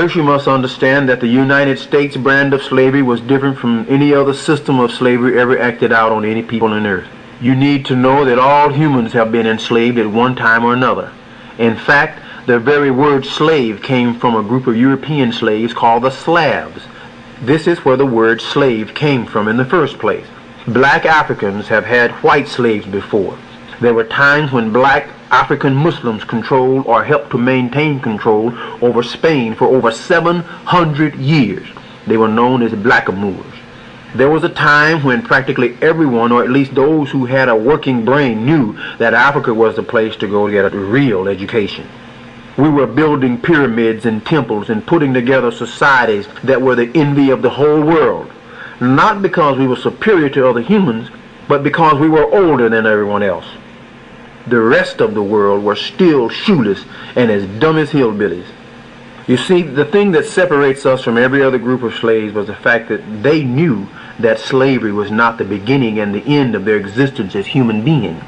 First, you must understand that the United States brand of slavery was different from any other system of slavery ever acted out on any people on earth. You need to know that all humans have been enslaved at one time or another. In fact, the very word slave came from a group of European slaves called the Slavs. This is where the word slave came from in the first place. Black Africans have had white slaves before. There were times when black African Muslims controlled or helped to maintain control over Spain for over 700 years. They were known as blackamoors. There was a time when practically everyone, or at least those who had a working brain, knew that Africa was the place to go to get a real education. We were building pyramids and temples and putting together societies that were the envy of the whole world. Not because we were superior to other humans, but because we were older than everyone else. The rest of the world were still shoeless and as dumb as hillbillies. You see, the thing that separates us from every other group of slaves was the fact that they knew that slavery was not the beginning and the end of their existence as human beings.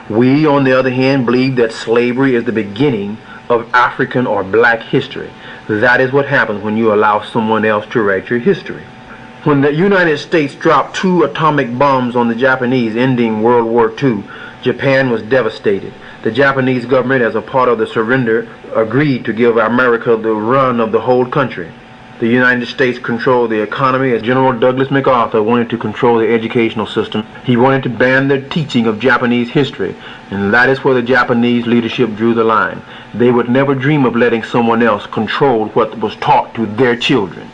We, on the other hand, believe that slavery is the beginning of African or black history. That is what happens when you allow someone else to write your history. When the United States dropped 2 atomic bombs on the Japanese, ending World War II, Japan was devastated. The Japanese government, as a part of the surrender, agreed to give America the run of the whole country. The United States controlled the economy as General Douglas MacArthur wanted to control the educational system. He wanted to ban the teaching of Japanese history, and that is where the Japanese leadership drew the line. They would never dream of letting someone else control what was taught to their children.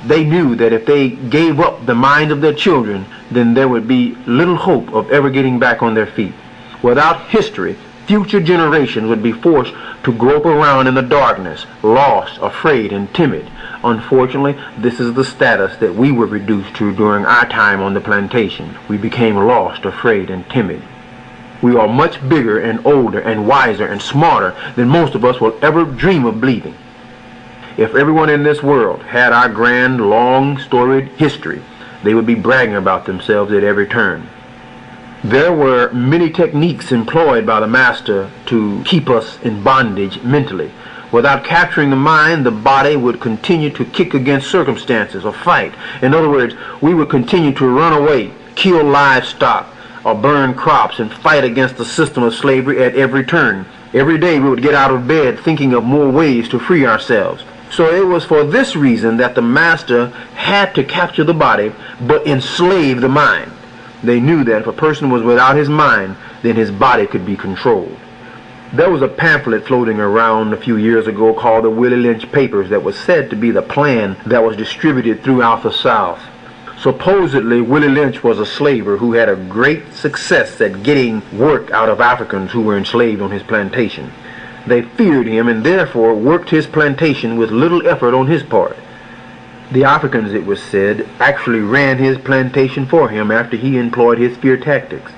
They knew that if they gave up the minds of their children, then there would be little hope of ever getting back on their feet. Without history, future generations would be forced to grope around in the darkness, lost, afraid, and timid. Unfortunately, this is the status that we were reduced to during our time on the plantation. We became lost, afraid, and timid. We are much bigger and older and wiser and smarter than most of us will ever dream of believing. If everyone in this world had our grand, long, storied history, they would be bragging about themselves at every turn. There were many techniques employed by the master to keep us in bondage mentally. Without capturing the mind, the body would continue to kick against circumstances or fight. In other words, we would continue to run away, kill livestock, or burn crops and fight against the system of slavery at every turn. Every day we would get out of bed thinking of more ways to free ourselves. So it was for this reason that the master had to capture the body but enslave the mind. They knew that if a person was without his mind, then his body could be controlled. There was a pamphlet floating around a few years ago called the Willie Lynch Papers that was said to be the plan that was distributed throughout the South. Supposedly, Willie Lynch was a slaver who had a great success at getting work out of Africans who were enslaved on his plantation. They feared him and therefore worked his plantation with little effort on his part. The Africans, it was said, actually ran his plantation for him after he employed his fear tactics.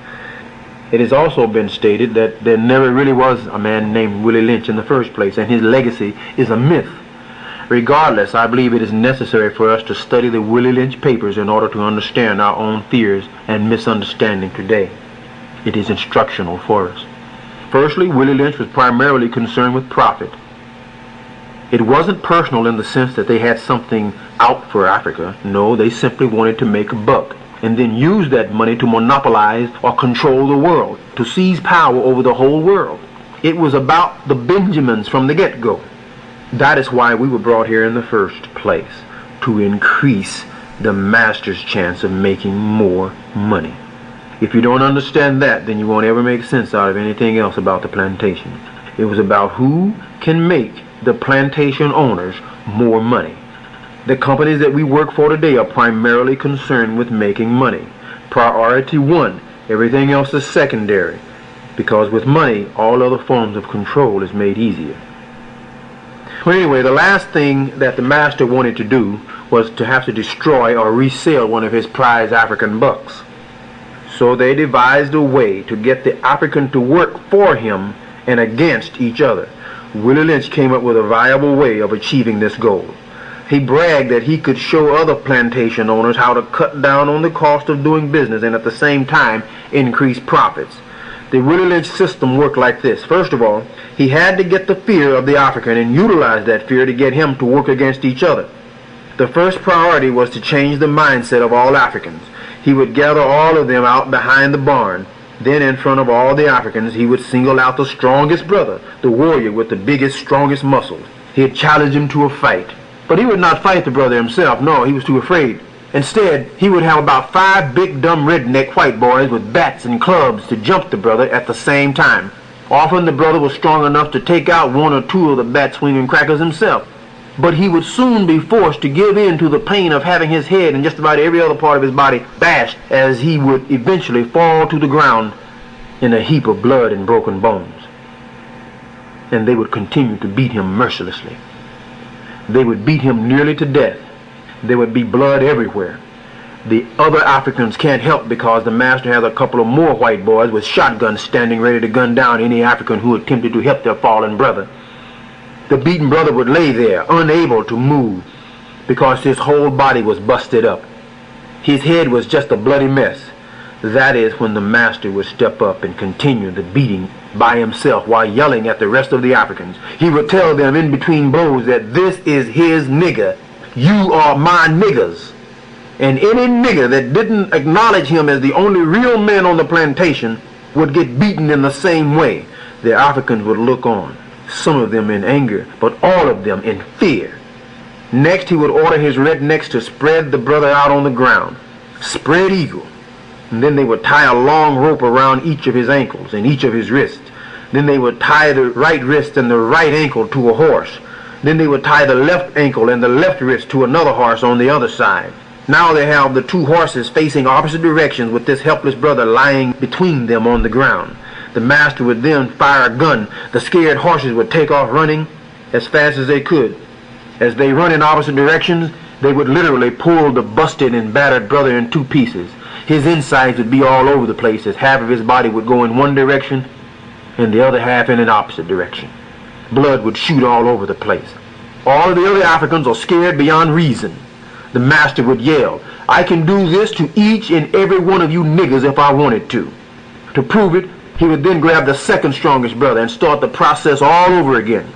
It has also been stated that there never really was a man named Willie Lynch in the first place, and his legacy is a myth. Regardless, I believe it is necessary for us to study the Willie Lynch Papers in order to understand our own fears and misunderstanding today. It is instructional for us. Firstly, Willie Lynch was primarily concerned with profit. It wasn't personal in the sense that they had something out for Africa. No, they simply wanted to make a buck and then use that money to monopolize or control the world, to seize power over the whole world. It was about the Benjamins from the get-go. That is why we were brought here in the first place, to increase the master's chance of making more money. If you don't understand that, then you won't ever make sense out of anything else about the plantation. It was about who can make the plantation owners more money. The companies that we work for today are primarily concerned with making money. Priority 1, everything else is secondary, because with money, all other forms of control is made easier. Well, anyway, the last thing that the master wanted to do was to have to destroy or resell one of his prize African bucks. So they devised a way to get the African to work for him and against each other. Willie Lynch came up with a viable way of achieving this goal. He bragged that he could show other plantation owners how to cut down on the cost of doing business and at the same time increase profits. The Willie Lynch system worked like this. First of all, he had to get the fear of the African and utilize that fear to get him to work against each other. The first priority was to change the mindset of all Africans. He would gather all of them out behind the barn. Then in front of all the Africans, he would single out the strongest brother, the warrior with the biggest, strongest muscles. He'd challenge him to a fight. But he would not fight the brother himself. No, he was too afraid. Instead, he would have about 5 big dumb redneck white boys with bats and clubs to jump the brother at the same time. Often the brother was strong enough to take out 1 or 2 of the bat-swinging crackers himself. But he would soon be forced to give in to the pain of having his head and just about every other part of his body bashed, as he would eventually fall to the ground in a heap of blood and broken bones. And they would continue to beat him mercilessly. They would beat him nearly to death. There would be blood everywhere. The other Africans can't help because the master has a couple of more white boys with shotguns standing ready to gun down any African who attempted to help their fallen brother. The beaten brother would lay there, unable to move, because his whole body was busted up. His head was just a bloody mess. That is when the master would step up and continue the beating by himself while yelling at the rest of the Africans. He would tell them in between blows that this is his nigger. You are my niggers. And any nigger that didn't acknowledge him as the only real man on the plantation would get beaten in the same way. The Africans would look on, some of them in anger, but all of them in fear. Next, he would order his rednecks to spread the brother out on the ground, spread eagle. And then they would tie a long rope around each of his ankles and each of his wrists. Then they would tie the right wrist and the right ankle to a horse. Then they would tie the left ankle and the left wrist to another horse on the other side. Now they have the 2 horses facing opposite directions with this helpless brother lying between them on the ground. The master would then fire a gun. The scared horses would take off running as fast as they could. As they run in opposite directions, they would literally pull the busted and battered brother in 2 pieces. His insides would be all over the place as half of his body would go in one direction and the other half in an opposite direction. Blood would shoot all over the place. All of the other Africans are scared beyond reason. The master would yell, "I can do this to each and every one of you niggers if I wanted to." To prove it, he would then grab the second strongest brother and start the process all over again.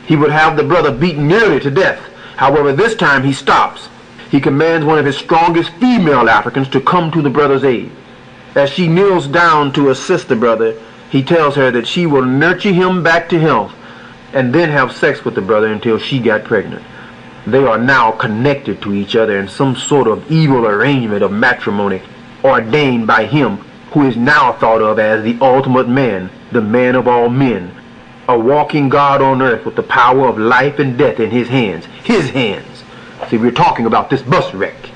He would have the brother beaten nearly to death. However, this time he stops. He commands one of his strongest female Africans to come to the brother's aid. As she kneels down to assist the brother, he tells her that she will nurture him back to health and then have sex with the brother until she got pregnant. They are now connected to each other in some sort of evil arrangement of matrimony ordained by him who is now thought of as the ultimate man, the man of all men, a walking God on earth with the power of life and death in his hands. His hands. See, we're talking about this bus wreck.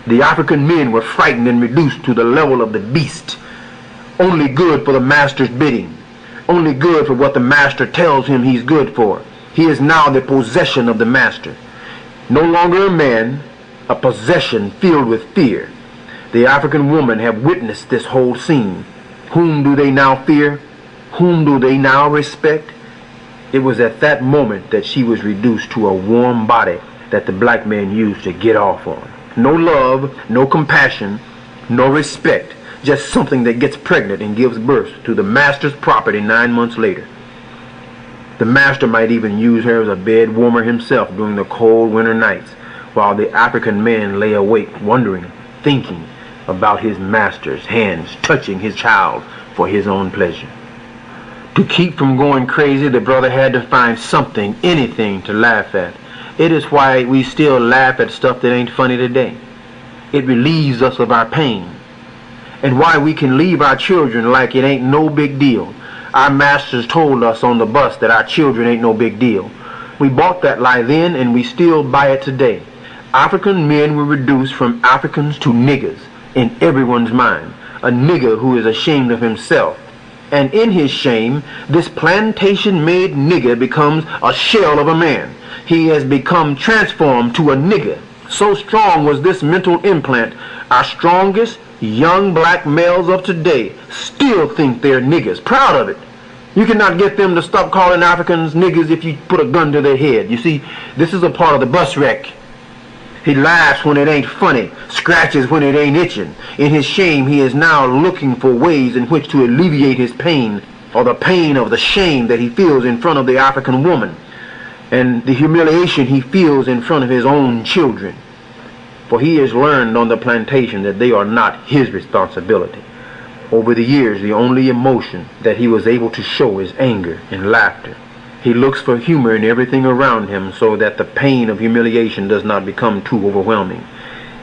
The African men were frightened and reduced to the level of the beast. Only good for the master's bidding. Only good for what the master tells him he's good for. He is now the possession of the master. No longer a man, a possession filled with fear. The African women have witnessed this whole scene. Whom do they now fear? Whom do they now respect? It was at that moment that she was reduced to a warm body that the black man used to get off on. No love, no compassion, no respect. Just something that gets pregnant and gives birth to the master's property 9 months later. The master might even use her as a bed warmer himself during the cold winter nights, while the African man lay awake, wondering, thinking about his master's hands touching his child for his own pleasure. To keep from going crazy, the brother had to find something, anything to laugh at. It is why we still laugh at stuff that ain't funny today. It relieves us of our pain. And why we can leave our children like it ain't no big deal. Our masters told us on the bus that our children ain't no big deal. We bought that lie then and we still buy it today. African men were reduced from Africans to niggers in everyone's mind. A nigger who is ashamed of himself. And in his shame, this plantation-made nigger becomes a shell of a man. He has become transformed to a nigger. So strong was this mental implant, our strongest young black males of today still think they're niggers, proud of it. You cannot get them to stop calling Africans niggers if you put a gun to their head. You see, this is a part of the bus wreck. He laughs when it ain't funny, scratches when it ain't itching. In his shame, he is now looking for ways in which to alleviate his pain, or the pain of the shame that he feels in front of the African woman, and the humiliation he feels in front of his own children. For he has learned on the plantation that they are not his responsibility. Over the years, the only emotion that he was able to show is anger and laughter. He looks for humor in everything around him so that the pain of humiliation does not become too overwhelming.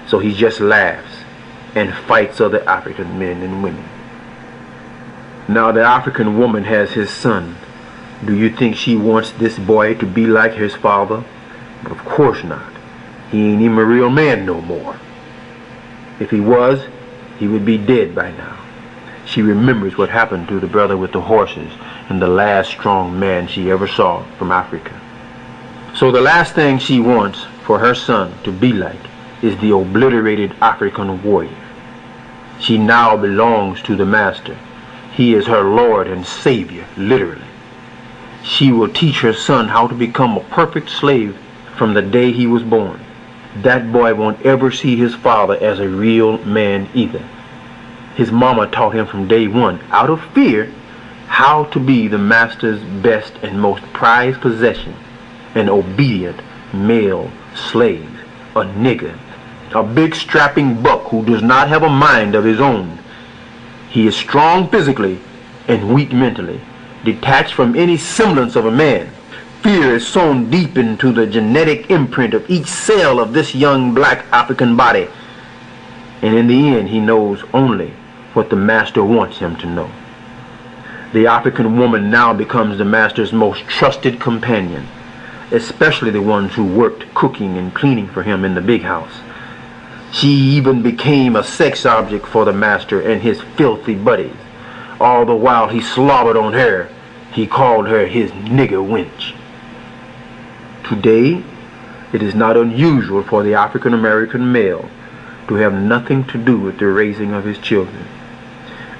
So he just laughs and fights other African men and women. Now the African woman has his son. Do you think she wants this boy to be like his father? But of course not. He ain't even a real man no more. If he was, he would be dead by now. She remembers what happened to the brother with the horses and the last strong man she ever saw from Africa. So the last thing she wants for her son to be like is the obliterated African warrior. She now belongs to the master. He is her Lord and Savior, literally. She will teach her son how to become a perfect slave from the day he was born. That boy won't ever see his father as a real man either. His mama taught him from day one, out of fear, how to be the master's best and most prized possession, an obedient male slave, a nigger, a big strapping buck who does not have a mind of his own. He is strong physically and weak mentally, detached from any semblance of a man. Fear is sewn deep into the genetic imprint of each cell of this young black African body, and in the end he knows only what the master wants him to know. The African woman now becomes the master's most trusted companion, especially the ones who worked cooking and cleaning for him in the big house. She even became a sex object for the master and his filthy buddies. All the while he slobbered on her, he called her his nigger wench. Today, it is not unusual for the African American male to have nothing to do with the raising of his children.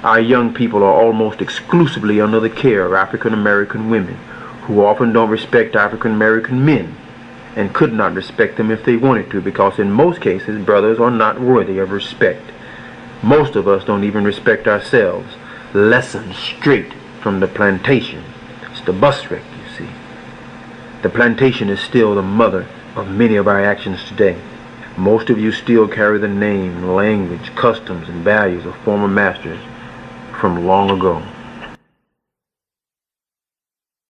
Our young people are almost exclusively under the care of African American women, who often don't respect African American men and could not respect them if they wanted to, because in most cases brothers are not worthy of respect. Most of us don't even respect ourselves. Lessons straight from the plantation. It's the bus wreck, you see. The plantation is still the mother of many of our actions today. Most of you still carry the name, language, customs, and values of former masters from long ago.